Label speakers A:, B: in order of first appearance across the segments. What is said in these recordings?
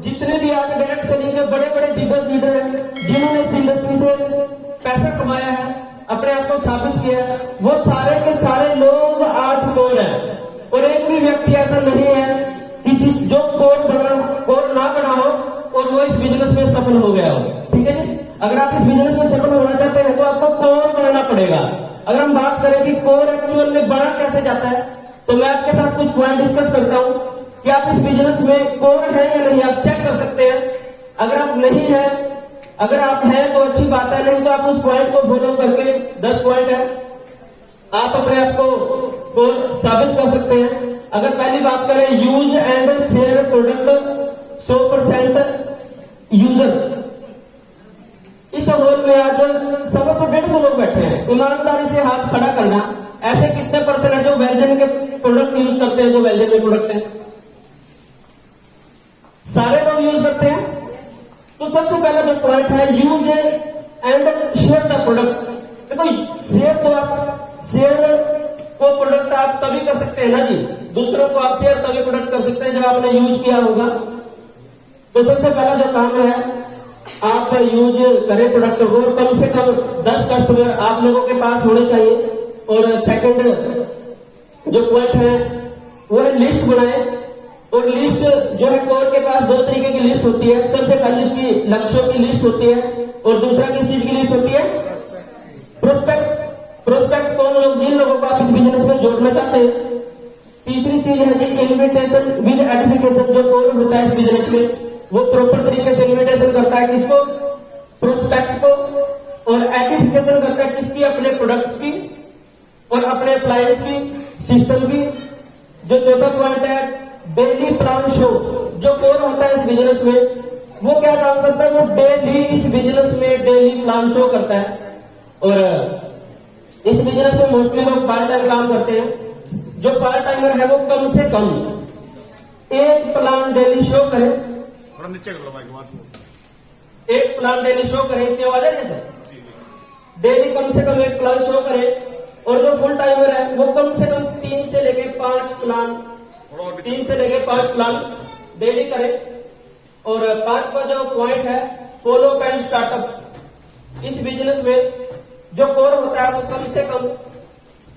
A: जितने भी आज डायरेक्ट सेलिंग के बड़े बड़े दिग्गज लीडर हैं जिन्होंने इस इंडस्ट्री से पैसा कमाया है, अपने आप को साबित किया है, वो सारे के सारे लोग आज कोर है। और एक भी व्यक्ति ऐसा नहीं है कि जिस जो कोर ना बना हो और वो इस बिजनेस में सफल हो गया हो। ठीक है जी, अगर आप इस बिजनेस में सफल होना चाहते हैं तो आपको कोर बनाना पड़ेगा। अगर हम बात करें कि कोर एक्चुअल में बना कैसे जाता है, तो मैं आपके साथ कुछ पॉइंट डिस्कस करता हूं कि आप इस बिजनेस में कोर है या नहीं, आप चेक कर सकते हैं। अगर आप नहीं है, अगर आप हैं तो अच्छी बात है, नहीं तो आप उस पॉइंट को फॉलो करके 10 पॉइंट है आप अपने आप को साबित कर सकते हैं। अगर पहली बात करें use and share product 100% user, इस हॉल में आज 100-150 लोग बैठे हैं। ईमानदारी से हाथ खड़ा करना, ऐसे कितने परसेंट है जो वेल्जन के प्रोडक्ट यूज करते हैं? जो वेल्जन के प्रोडक्ट हैं सारे लोग यूज करते हैं। तो सबसे पहला जो पॉइंट है use and share the product. देखो शेयर को प्रोडक्ट आप तभी कर सकते हैं ना जी, दूसरों को आप शेयर तभी प्रोडक्ट कर सकते हैं जब आपने यूज किया होगा। तो सबसे पहला जो काम है आप यूज करें प्रोडक्ट को, कम से कम 10 कस्टमर आप लोगों के पास होने चाहिए। और सेकंड जो पॉइंट है वो है लिस्ट बनाए। और लिस्ट जो है कोर के पास 2 तरीके की लिस्ट होती है। सबसे पहले उसकी लक्ष्यों की लिस्ट होती है और दूसरा किस चीज की लिस्ट होती है? प्रोस्पेक्ट। प्रोस्पेक्ट कौन लोग? जिन लोगों को आप इस बिजनेस में जोड़ना चाहते हैं। तीसरी चीज है जी इन्विटेशन विद एडिफिकेशन। जो कोर होता है इस बिजनेस में वो प्रॉपर तरीके से इन्विटेशन करता है किसको? प्रोस्पेक्ट को। और एडिफिकेशन करता है किसकी? अपने प्रोडक्ट्स की और अपने अप्लायंस की, सिस्टम की। जो चौथा पॉइंट है डेली प्लान शो। जो कोर होता है इस बिजनेस में वो क्या काम करता है? वो डेली इस बिजनेस में डेली प्लान शो करता है। और इस बिजनेस में मोस्टली लोग पार्ट टाइम काम करते हैं। जो पार्ट टाइमर है वो कम से कम एक प्लान डेली शो करे।
B: नीचे कर लो भाई बात।
A: एक प्लान डेली शो करें, इतनी आवाज है सर? डेली कम से कम एक प्लान शो करें। और जो फुल टाइमर है वो कम से कम 3 से लेके 5 प्लान, 3 से लेके 5 प्लान डेली करें। और 5वां जो पॉइंट है फॉलो अप एंड स्टार्टअप। इस बिजनेस में जो कोर होता है वो कम से कम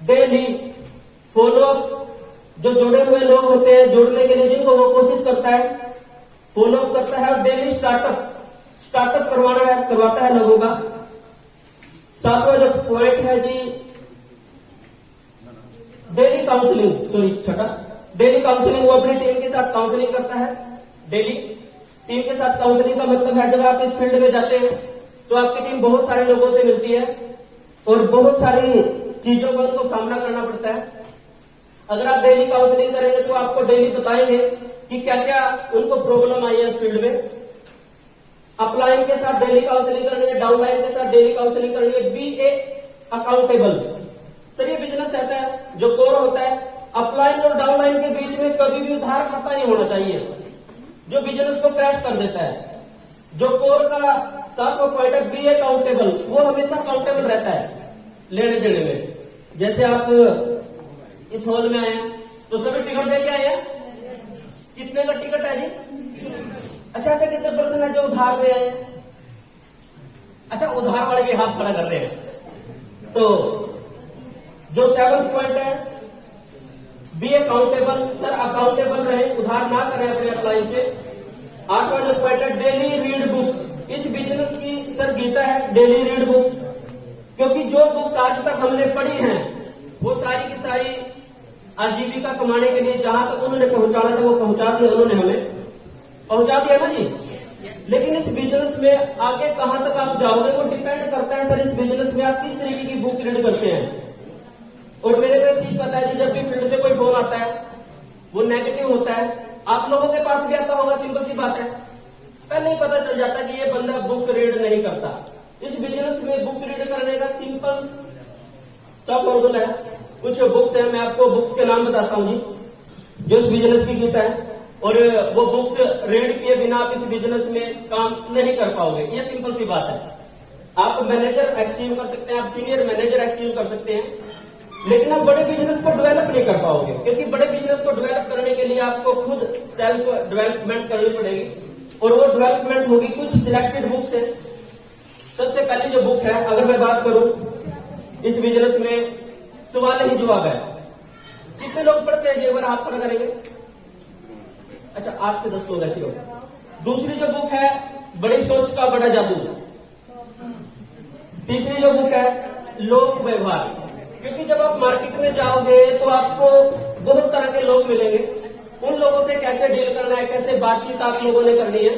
A: डेली फॉलो अप, जो जुड़े हुए लोग होते हैं जोड़ने के लिए जिनको वो कोशिश करता है, फॉलो अप करता है। और डेली स्टार्टअप करवाता है लोगों का। 7वां जो पॉइंट है जी डेली काउंसलिंग, सॉरी छठा डेली काउंसलिंग। वो अपनी टीम के साथ काउंसलिंग करता है डेली। टीम के साथ काउंसलिंग का मतलब है जब आप इस फील्ड में जाते हैं तो आपकी टीम बहुत सारे लोगों से मिलती है और बहुत सारी चीजों का उनको सामना करना पड़ता है। अगर आप डेली काउंसलिंग करेंगे तो आपको डेली बताएंगे कि क्या क्या उनको प्रॉब्लम आई है इस फील्ड में। अपलाइन के साथ डेली काउंसलिंग करनी है, डाउनलाइन के साथ डेली काउंसलिंग करनी है। बी ए अकाउंटेबल। सर ये बिजनेस ऐसा है जो कोर होता है, अपलाइन और डाउनलाइन के बीच में कभी भी उधार खाता नहीं होना चाहिए, जो बिजनेस को क्रैश कर देता है। जो कोर का 7वां पॉइंट है बी अकाउंटेबल। वो हमेशा अकाउंटेबल रहता है लेने देने में। जैसे आप इस हॉल में आए हैं तो सभी टिकट दे के आए हैं। कितने का टिकट है जी? अच्छा, ऐसे कितने परसेंट है जो उधार में आए हैं? अच्छा, उधार वाले भी हाथ खड़ा कर रहे हैं। तो जो 7वां पॉइंट है बी अकाउंटेबल। सर अकाउंटेबल रहे, उधार ना करें अपने अप्लाई से। 8वां जो पॉइंट है डेली रीड बुक। इस बिजनेस की सर गीता है डेली रीड बुक, क्योंकि जो बुक्स आज तक हमने पढ़ी हैं वो सारी की सारी आजीविका कमाने के लिए जहां तक उन्होंने पहुंचाना था वो पहुंचा दिया, उन्होंने हमें पहुंचा दिया ना जी। लेकिन इस बिजनेस में आगे कहां तक आप जाओगे वो डिपेंड करता है सर इस बिजनेस में आप किस तरीके की बुक रीड करते हैं। और मेरे को एक चीज पता है जी, जब भी फील्ड से कोई फोन आता है वो नेगेटिव होता है। आप लोगों के पास भी आता होगा, सिंपल सी बात है। पहले ही पता चल जाता कि ये बंदा बुक रीड नहीं करता। इस बिजनेस में बुक रीड करने का सिंपल सा फॉर्मूला है। कुछ बुक्स है, मैं आपको बुक्स के नाम बताता हूं जी जो इस बिजनेस की गीता है। और वो बुक्स रीड किए बिना आप इस बिजनेस में काम नहीं कर पाओगे, ये सिंपल सी बात है। आप मैनेजर अचीव कर सकते हैं, आप सीनियर मैनेजर अचीव कर सकते हैं, लेकिन आप बड़े बिजनेस को डेवलप नहीं कर पाओगे, क्योंकि बड़े बिजनेस को डेवलप करने के लिए आपको खुद सेल्फ डेवलपमेंट करनी पड़ेगी। और वो डेवलपमेंट होगी कुछ सिलेक्टेड बुक से। सबसे पहली जो बुक है, अगर मैं बात करूं इस बिजनेस में, सवाल ही जवाब है। कितने लोग पढ़ते हैं, एक बार हाथ खड़ा करेंगे। अच्छा, 8 से 10 लोग ऐसे हो। दूसरी जो बुक है, बड़ी सोच का बड़ा जादू। तीसरी जो बुक है, लोक व्यवहार। क्योंकि जब आप मार्केट में जाओगे तो आपको बहुत तरह के लोग मिलेंगे, उन लोगों से कैसे डील करना है, कैसे बातचीत आप लोगों ने करनी है,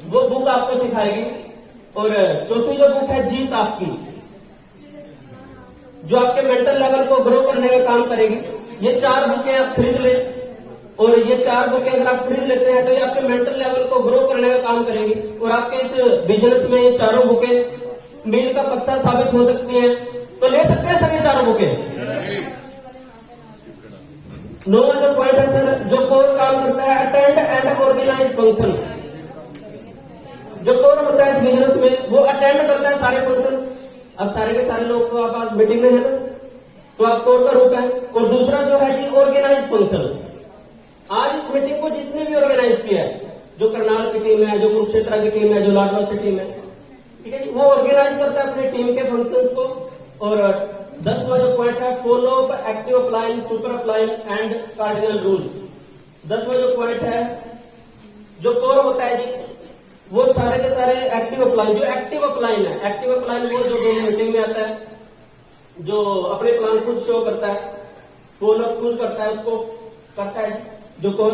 A: वो बुक आपको सिखाएगी। और चौथी जो बुक है, जीत आपकी, जो आपके मेंटल लेवल को ग्रो करने का काम करेगी। ये 4 बुकें आप खरीद ले, और ये 4 बुकें अगर आप खरीद लेते हैं तो ये आपके मेंटल लेवल को ग्रो करने का काम करेंगी। और आपके इस बिजनेस में ये 4 बुकें मील का पत्थर साबित हो सकती हैं। तो ले सकते हैं सर ये 4 बुकें। 9वां जो पॉइंट है सर, जो कोर काम करता है, अटेंड एंड ऑर्गेनाइज फंक्शन। जो कोर होता है इस बिजनेस में, वो अटेंड करता है सारे फंक्शन। अब सारे के सारे लोग तो आप आज मीटिंग में है ना, तो आप कोर का रूप है। और दूसरा जो है कि ऑर्गेनाइज फंक्शन। आज इस मीटिंग को जिसने भी ऑर्गेनाइज किया है, जो करनाल की टीम है, जो कुरुक्षेत्र की टीम है, जो लाडवा से टीम है, ठीक है, वो ऑर्गेनाइज करता है अपनी टीम के फंक्शंस को। और 10वां जो पॉइंट है, follow up active upline, super upline and cardinal rule. 10वां जो पॉइंट है, जो कोर होता है जी, वो सारे के सारे एक्टिव अपलाइन। जो एक्टिव अपलाइन है, एक्टिव अपलाइन वो जो दोनों मीटिंग में आता है, जो अपने प्लान खुद शो करता है, फॉलो अप खुद करता है, उसको करता है जो कोर।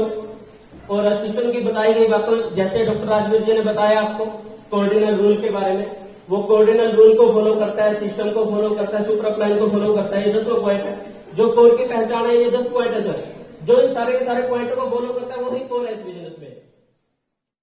A: और सिस्टम की बताई गई बातों, जैसे डॉक्टर राजवीर जी ने बताया आपको कोऑर्डिनल रूल के बारे में, वो कोऑर्डिनल रूल को फॉलो करता है, सिस्टम को फॉलो करता है, सुपर अपलाइन को फॉलो करता है। ये 10वां पॉइंट है, जो कोर की पहचान है। ये 10 पॉइंट है सर, जो इन सारे के सारे पॉइंटों को फॉलो करता है, वही कोर है इस बिजनेस में।